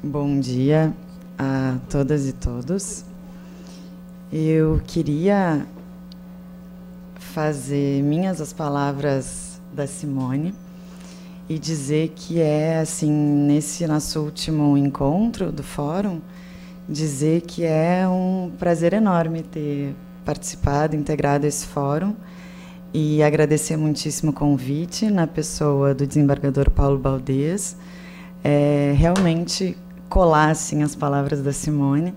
Bom dia a todas e todos. Eu queria fazer minhas as palavras da Simone e dizer que assim, nesse nosso último encontro do fórum, dizer que é um prazer enorme ter participado, integrado esse fórum, e agradecer muitíssimo o convite na pessoa do desembargador Paulo Baldez. Realmente colar assim, as palavras da Simone,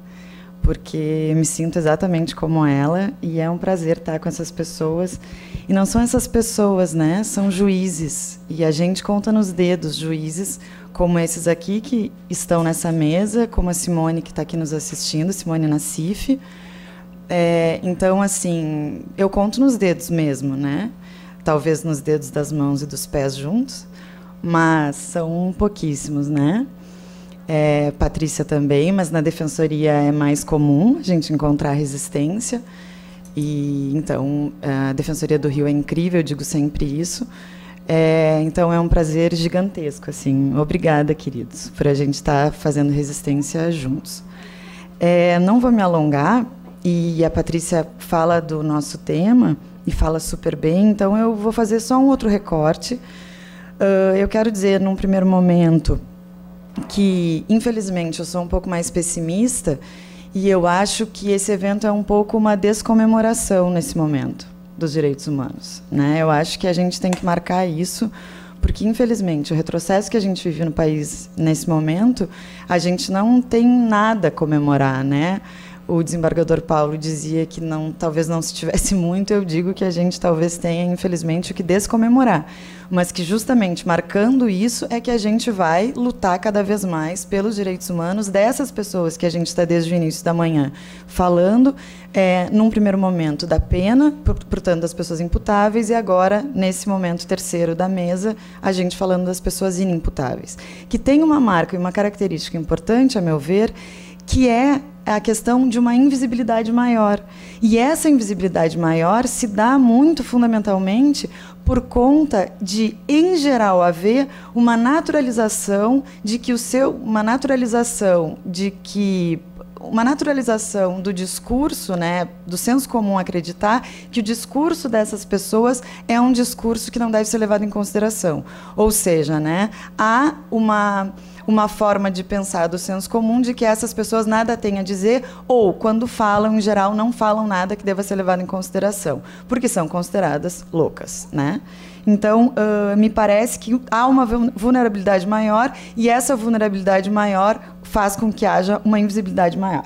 porque me sinto exatamente como ela, e é um prazer estar com essas pessoas. E não são essas pessoas, né? São juízes, e a gente conta nos dedos juízes como esses aqui que estão nessa mesa, como a Simone que está aqui nos assistindo, Simone Nassif. Então, assim, eu conto nos dedos mesmo, né? Talvez nos dedos das mãos e dos pés juntos, mas são pouquíssimos, né? Patrícia também, mas na defensoria é mais comum a gente encontrar resistência. E então a Defensoria do Rio é incrível, eu digo sempre isso. Então é um prazer gigantesco, assim. Obrigada, queridos, por a gente estar fazendo resistência juntos. Não vou me alongar, e a Patrícia fala do nosso tema e fala super bem, então eu vou fazer só um outro recorte. Eu quero dizer, num primeiro momento, que, infelizmente, eu sou um pouco mais pessimista, e eu acho que esse evento é um pouco uma descomemoração, nesse momento, dos direitos humanos, né? Eu acho que a gente tem que marcar isso, porque, infelizmente, o retrocesso que a gente vive no país, nesse momento, a gente não tem nada a comemorar, né? O desembargador Paulo dizia que talvez não se tivesse muito, eu digo que a gente talvez tenha, infelizmente, o que descomemorar. Mas que, justamente, marcando isso, é que a gente vai lutar cada vez mais pelos direitos humanos dessas pessoas que a gente está desde o início da manhã falando, num primeiro momento da pena, portanto, das pessoas imputáveis, e agora, nesse momento terceiro da mesa, a gente falando das pessoas inimputáveis. Que tem uma marca e uma característica importante, a meu ver, que é a questão de uma invisibilidade maior. E essa invisibilidade maior se dá muito fundamentalmente por conta de, em geral, haver uma naturalização do discurso, né, do senso comum acreditar que o discurso dessas pessoas é um discurso que não deve ser levado em consideração. Ou seja, né, há uma forma de pensar do senso comum de que essas pessoas nada têm a dizer, ou, quando falam, em geral, não falam nada que deva ser levado em consideração, porque são consideradas loucas, né? Então, me parece que há uma vulnerabilidade maior, e essa vulnerabilidade maior faz com que haja uma invisibilidade maior.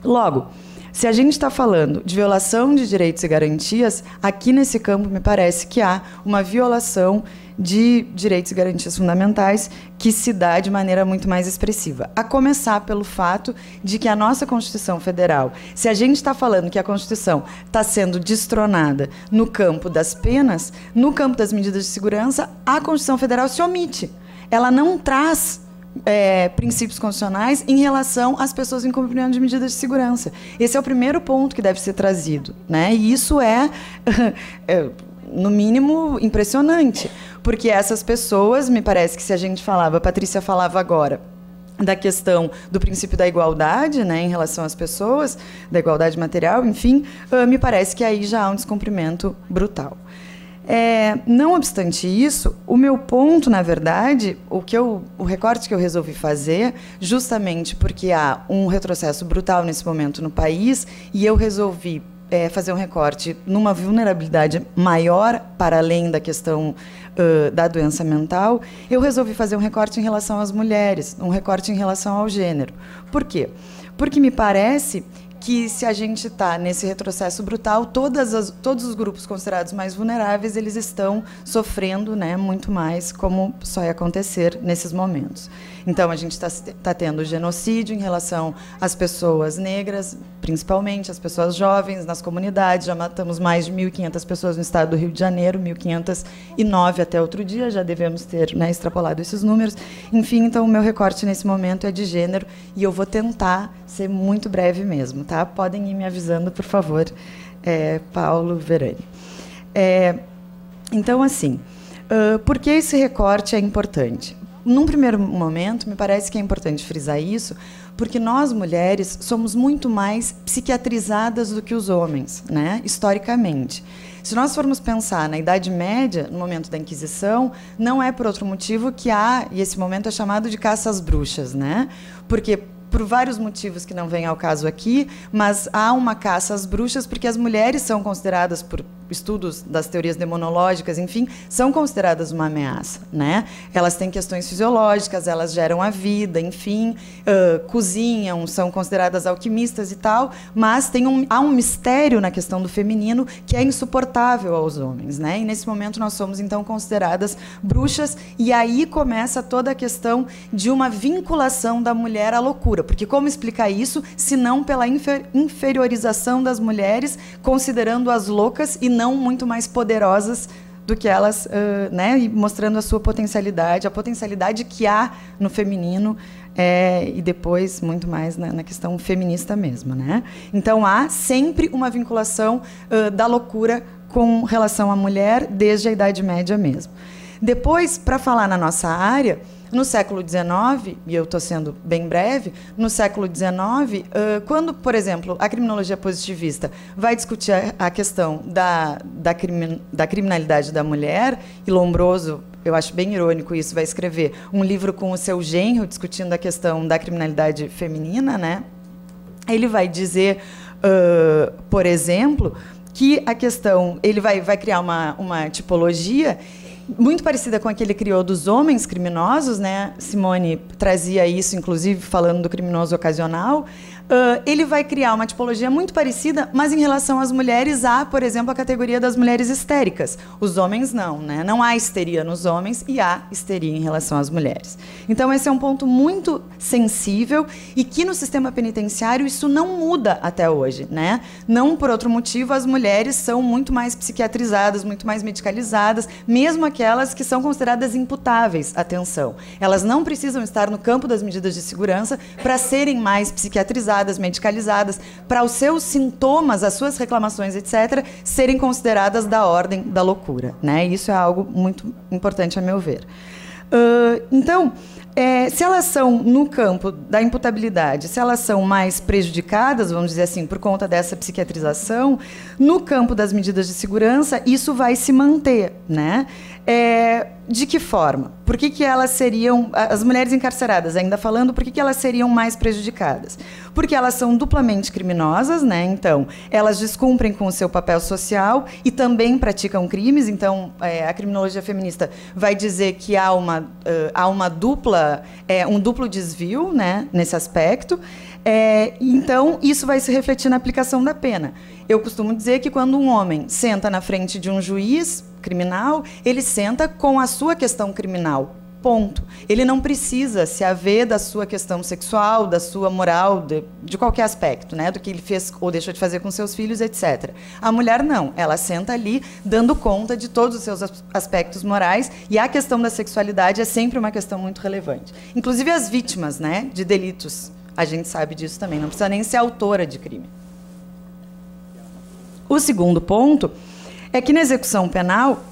Logo, se a gente está falando de violação de direitos e garantias, aqui nesse campo me parece que há uma violação de direitos e garantias fundamentais que se dá de maneira muito mais expressiva. A começar pelo fato de que a nossa Constituição Federal, se a gente está falando que a Constituição está sendo destronada no campo das penas, no campo das medidas de segurança, a Constituição Federal se omite. Ela não traz princípios constitucionais em relação às pessoas em cumprimento de medidas de segurança. Esse é o primeiro ponto que deve ser trazido, né? E isso no mínimo, impressionante, porque essas pessoas, me parece que se a gente falava, a Patrícia falava agora, da questão do princípio da igualdade, né, em relação às pessoas, da igualdade material, enfim, me parece que aí já há um descumprimento brutal. Não obstante isso, o meu ponto, na verdade, o recorte que eu resolvi fazer, justamente porque há um retrocesso brutal nesse momento no país, e eu resolvi fazer um recorte numa vulnerabilidade maior, para além da questão da doença mental, eu resolvi fazer um recorte em relação às mulheres, um recorte em relação ao gênero. Por quê? Porque me parece que se a gente está nesse retrocesso brutal, todos os grupos considerados mais vulneráveis, eles estão sofrendo, né, muito mais, como só ia acontecer nesses momentos. Então, a gente está tendo genocídio em relação às pessoas negras, principalmente as pessoas jovens nas comunidades. Já matamos mais de 1.500 pessoas no estado do Rio de Janeiro, 1.509 até outro dia, já devemos ter, né, extrapolado esses números. Enfim, então, o meu recorte nesse momento é de gênero, e eu vou tentar ser muito breve mesmo, tá? Podem ir me avisando, por favor, Paulo, Verani. Então, assim, por que esse recorte é importante? Num primeiro momento, me parece que é importante frisar isso, porque nós, mulheres, somos muito mais psiquiatrizadas do que os homens, né? Historicamente. Se nós formos pensar na Idade Média, no momento da Inquisição, não é por outro motivo que há, e esse momento é chamado de caça às bruxas, né? Porque, por vários motivos que não vêm ao caso aqui, mas há uma caça às bruxas porque as mulheres são consideradas, por estudos das teorias demonológicas, enfim, são consideradas uma ameaça, né? Elas têm questões fisiológicas, elas geram a vida, enfim, cozinham, são consideradas alquimistas e tal, mas há um mistério na questão do feminino que é insuportável aos homens, né? E nesse momento nós somos, então, consideradas bruxas, e aí começa toda a questão de uma vinculação da mulher à loucura, porque como explicar isso, se não pela inferiorização das mulheres, considerando-as loucas e não muito mais poderosas do que elas, né, e mostrando a sua potencialidade, a potencialidade que há no feminino, e depois muito mais na questão feminista mesmo, né? Então há sempre uma vinculação da loucura com relação à mulher desde a Idade Média mesmo. Depois, para falar na nossa área, no século XIX, e eu estou sendo bem breve, no século XIX, quando, por exemplo, a criminologia positivista vai discutir a questão da criminalidade da mulher, e Lombroso, eu acho bem irônico isso, vai escrever um livro com o seu genro discutindo a questão da criminalidade feminina, né? Ele vai dizer, por exemplo, que a questão... Ele vai criar uma tipologia muito parecida com a que ele criou dos homens criminosos, né? Simone trazia isso, inclusive, falando do criminoso ocasional. Ele vai criar uma tipologia muito parecida, mas em relação às mulheres, há, por exemplo, a categoria das mulheres histéricas. Os homens não, né? Não há histeria nos homens e há histeria em relação às mulheres. Então, esse é um ponto muito sensível e que no sistema penitenciário isso não muda até hoje, né? Não por outro motivo, as mulheres são muito mais psiquiatrizadas, muito mais medicalizadas, mesmo aquelas que são consideradas imputáveis, atenção. Elas não precisam estar no campo das medidas de segurança para serem mais psiquiatrizadas, medicalizadas, para os seus sintomas, as suas reclamações, etc., serem consideradas da ordem da loucura, né? Isso é algo muito importante, a meu ver. Então, se elas são no campo da imputabilidade, se elas são mais prejudicadas, vamos dizer assim, por conta dessa psiquiatrização, no campo das medidas de segurança, isso vai se manter, né? De que forma? Por que elas seriam, as mulheres encarceradas, ainda falando, por que elas seriam mais prejudicadas? Porque elas são duplamente criminosas, né? Então, elas descumprem com o seu papel social e também praticam crimes. Então, a criminologia feminista vai dizer que há uma dupla, um duplo desvio, né, nesse aspecto. Então, isso vai se refletir na aplicação da pena. Eu costumo dizer que quando um homem senta na frente de um juiz criminal, ele senta com a sua questão criminal, ponto. Ele não precisa se haver da sua questão sexual, da sua moral, de qualquer aspecto, né, do que ele fez ou deixou de fazer com seus filhos, etc. A mulher não, ela senta ali dando conta de todos os seus aspectos morais, e a questão da sexualidade é sempre uma questão muito relevante. Inclusive as vítimas, né, de delitos, a gente sabe disso também, não precisa nem ser autora de crime. O segundo ponto é que na execução penal,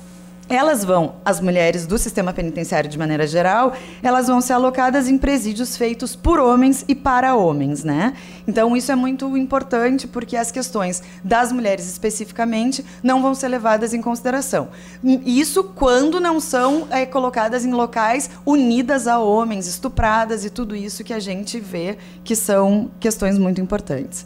as mulheres do sistema penitenciário de maneira geral, elas vão ser alocadas em presídios feitos por homens e para homens, né? Então, isso é muito importante porque as questões das mulheres especificamente não vão ser levadas em consideração. Isso quando não são colocadas em locais unidas a homens, estupradas e tudo isso que a gente vê que são questões muito importantes.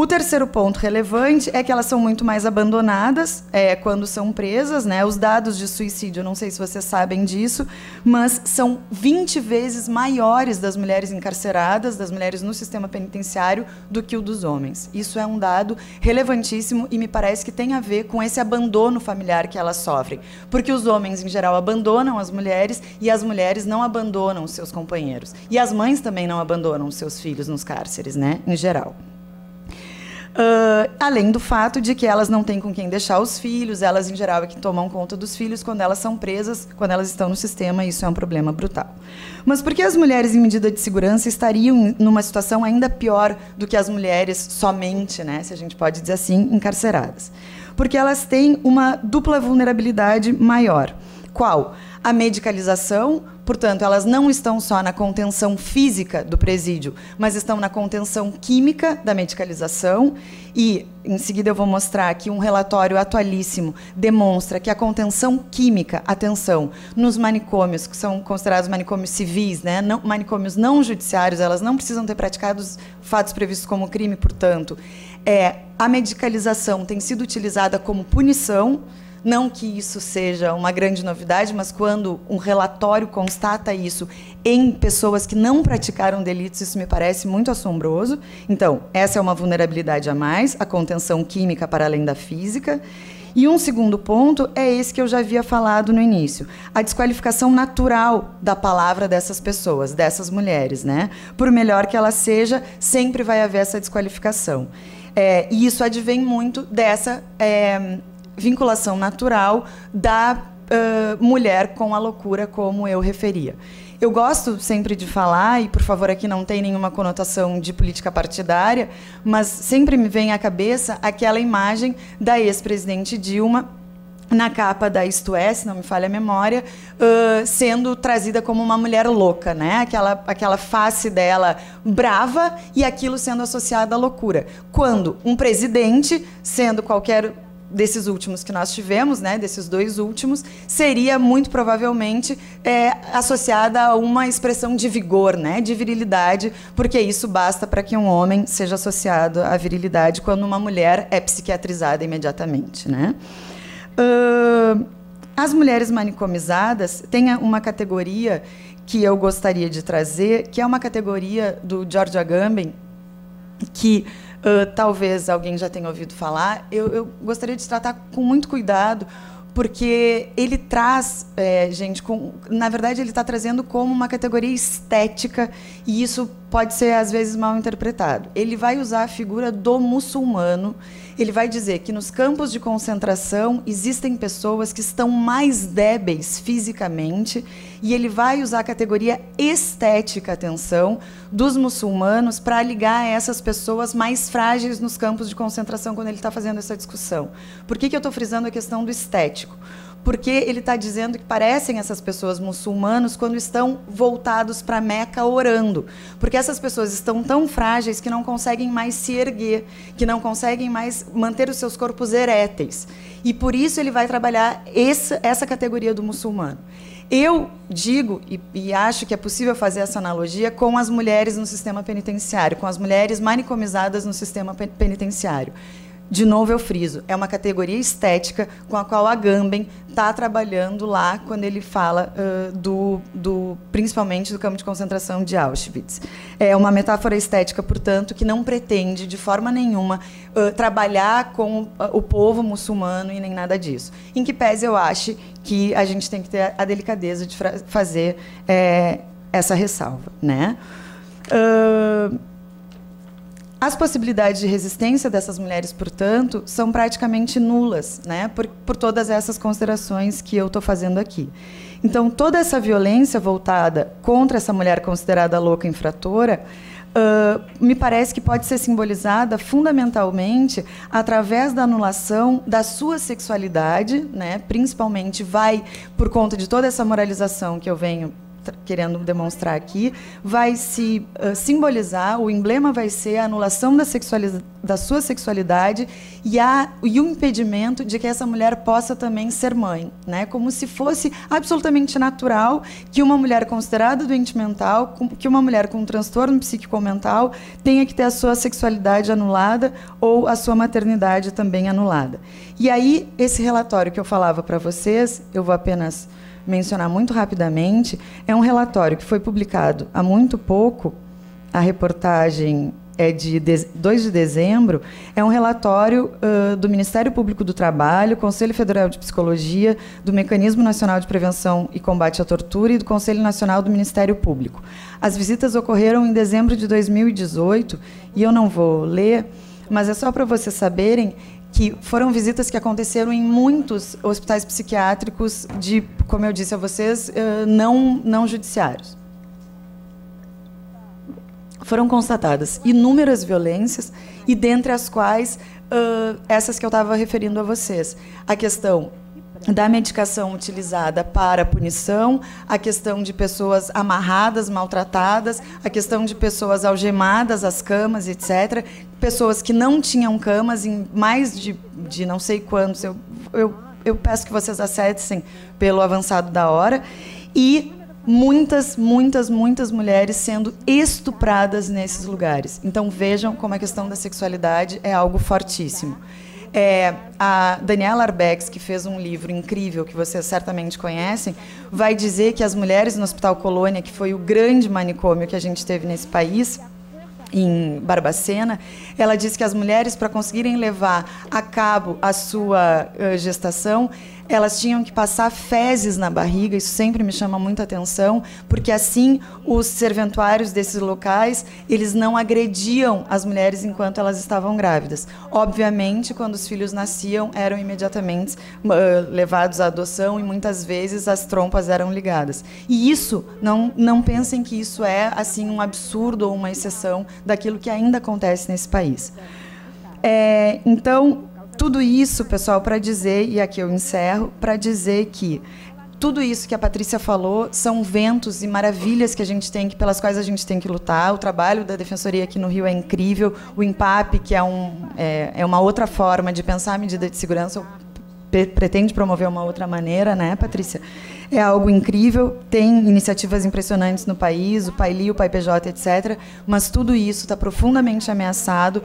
O terceiro ponto relevante é que elas são muito mais abandonadas quando são presas, né? Os dados de suicídio, não sei se vocês sabem disso, mas são 20 vezes maiores das mulheres encarceradas, das mulheres no sistema penitenciário, do que o dos homens. Isso é um dado relevantíssimo e me parece que tem a ver com esse abandono familiar que elas sofrem. Porque os homens, em geral, abandonam as mulheres e as mulheres não abandonam os seus companheiros. E as mães também não abandonam os seus filhos nos cárceres, né? Em geral. Além do fato de que elas não têm com quem deixar os filhos, elas, em geral, é que tomam conta dos filhos quando elas são presas, quando elas estão no sistema, e isso é um problema brutal. Mas por que as mulheres em medida de segurança estariam numa situação ainda pior do que as mulheres somente, né, se a gente pode dizer assim, encarceradas? Porque elas têm uma dupla vulnerabilidade maior. Qual? A medicalização, portanto, elas não estão só na contenção física do presídio, mas estão na contenção química da medicalização. E, em seguida, eu vou mostrar aqui um relatório atualíssimo, demonstra que a contenção química, atenção, nos manicômios, que são considerados manicômios civis, né, não, manicômios não judiciários, elas não precisam ter praticado os fatos previstos como crime, portanto, a medicalização tem sido utilizada como punição. Não que isso seja uma grande novidade, mas quando um relatório constata isso em pessoas que não praticaram delitos, isso me parece muito assombroso. Então, essa é uma vulnerabilidade a mais, a contenção química para além da física. E um segundo ponto é esse que eu já havia falado no início, a desqualificação natural da palavra dessas pessoas, dessas mulheres, né? Por melhor que ela seja, sempre vai haver essa desqualificação. E isso advém muito dessa vinculação natural da mulher com a loucura, como eu referia. Eu gosto sempre de falar, e por favor aqui não tem nenhuma conotação de política partidária, mas sempre me vem à cabeça aquela imagem da ex-presidente Dilma, na capa da Isto É, se não me falha a memória, sendo trazida como uma mulher louca, né? Aquela face dela brava e aquilo sendo associado à loucura. Quando um presidente, sendo qualquer desses últimos que nós tivemos, né, desses dois últimos, seria muito provavelmente associada a uma expressão de vigor, né, de virilidade, porque isso basta para que um homem seja associado à virilidade quando uma mulher é psiquiatrizada imediatamente, né? As mulheres manicomizadas têm uma categoria que eu gostaria de trazer, que é uma categoria do George Agamben, que talvez alguém já tenha ouvido falar. Eu gostaria de tratar com muito cuidado, porque ele traz, gente, na verdade, ele está trazendo como uma categoria estética, e isso pode ser, às vezes, mal interpretado. Ele vai usar a figura do muçulmano, ele vai dizer que nos campos de concentração existem pessoas que estão mais débeis fisicamente, e ele vai usar a categoria estética, atenção, dos muçulmanos para ligar essas pessoas mais frágeis nos campos de concentração quando ele está fazendo essa discussão. Por que eu estou frisando a questão do estético? Porque ele está dizendo que parecem essas pessoas muçulmanos quando estão voltados para Meca orando. Porque essas pessoas estão tão frágeis que não conseguem mais se erguer, que não conseguem mais manter os seus corpos eréteis. E por isso ele vai trabalhar essa categoria do muçulmano. Eu digo, e acho que é possível fazer essa analogia com as mulheres no sistema penitenciário, com as mulheres manicomizadas no sistema penitenciário. De novo, eu friso, é uma categoria estética com a qual a Agamben está trabalhando lá quando ele fala principalmente do campo de concentração de Auschwitz. É uma metáfora estética, portanto, que não pretende, de forma nenhuma, trabalhar com o povo muçulmano e nem nada disso. Em que pese eu acho que a gente tem que ter a delicadeza de fazer essa ressalva, né? As possibilidades de resistência dessas mulheres, portanto, são praticamente nulas, né, por todas essas considerações que eu estou fazendo aqui. Então, toda essa violência voltada contra essa mulher considerada louca infratora, me parece que pode ser simbolizada fundamentalmente através da anulação da sua sexualidade, né, principalmente vai por conta de toda essa moralização que eu venho querendo demonstrar aqui, vai se simbolizar, o emblema vai ser a anulação da sua sexualidade e o impedimento de que essa mulher possa também ser mãe, né? Como se fosse absolutamente natural que uma mulher considerada doente mental, que uma mulher com um transtorno psíquico-mental tenha que ter a sua sexualidade anulada ou a sua maternidade também anulada. E aí, esse relatório que eu falava para vocês, eu vou apenas mencionar muito rapidamente, é um relatório que foi publicado há muito pouco, a reportagem é de 2 de dezembro, é um relatório do Ministério Público do Trabalho, Conselho Federal de Psicologia, do Mecanismo Nacional de Prevenção e Combate à Tortura e do Conselho Nacional do Ministério Público. As visitas ocorreram em dezembro de 2018, e eu não vou ler, mas é só para vocês saberem que foram visitas que aconteceram em muitos hospitais psiquiátricos de, como eu disse a vocês, não judiciários. Foram constatadas inúmeras violências, e dentre as quais essas que eu estava referindo a vocês. A questão da medicação utilizada para punição, a questão de pessoas amarradas, maltratadas, a questão de pessoas algemadas às camas, etc., pessoas que não tinham camas em mais de não sei quantos, eu peço que vocês acessem pelo avançado da hora, e muitas mulheres sendo estupradas nesses lugares. Então, vejam como a questão da sexualidade é algo fortíssimo. A Daniela Arbex, que fez um livro incrível, que vocês certamente conhecem, vai dizer que as mulheres no Hospital Colônia, que foi o grande manicômio que a gente teve nesse país, em Barbacena, ela diz que as mulheres, para conseguirem levar a cabo a sua gestação, elas tinham que passar fezes na barriga. Isso sempre me chama muita atenção, porque assim os serventuários desses locais, eles não agrediam as mulheres enquanto elas estavam grávidas. Obviamente, quando os filhos nasciam, eram imediatamente levados à adoção, e muitas vezes as trompas eram ligadas. E isso, não pensem que isso é assim um absurdo ou uma exceção daquilo que ainda acontece nesse país. Então, tudo isso, pessoal, para dizer, e aqui eu encerro, para dizer que tudo isso que a Patrícia falou são ventos e maravilhas que a gente tem, pelas quais a gente tem que lutar. O trabalho da Defensoria aqui no Rio é incrível. O INPAP, que é uma outra forma de pensar a medida de segurança, pretende promover uma outra maneira, né, Patrícia? É algo incrível, tem iniciativas impressionantes no país, o PAILI, o PAIPJ, etc., mas tudo isso está profundamente ameaçado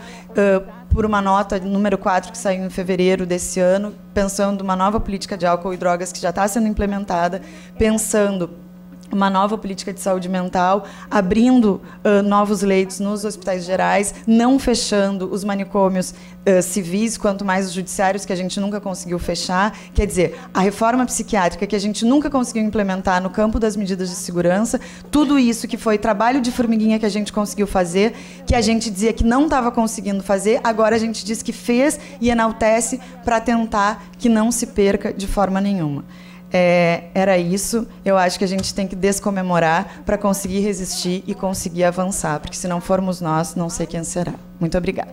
por uma nota número 4 que saiu em fevereiro desse ano, pensando uma nova política de álcool e drogas que já está sendo implementada, pensando uma nova política de saúde mental, abrindo novos leitos nos hospitais gerais, não fechando os manicômios civis, quanto mais os judiciários, que a gente nunca conseguiu fechar. Quer dizer, a reforma psiquiátrica que a gente nunca conseguiu implementar no campo das medidas de segurança, tudo isso que foi trabalho de formiguinha que a gente conseguiu fazer, que a gente dizia que não estava conseguindo fazer, agora a gente diz que fez e enaltece para tentar que não se perca de forma nenhuma. Era isso. Eu acho que a gente tem que descomemorar para conseguir resistir e conseguir avançar, porque se não formos nós, não sei quem será. Muito obrigada.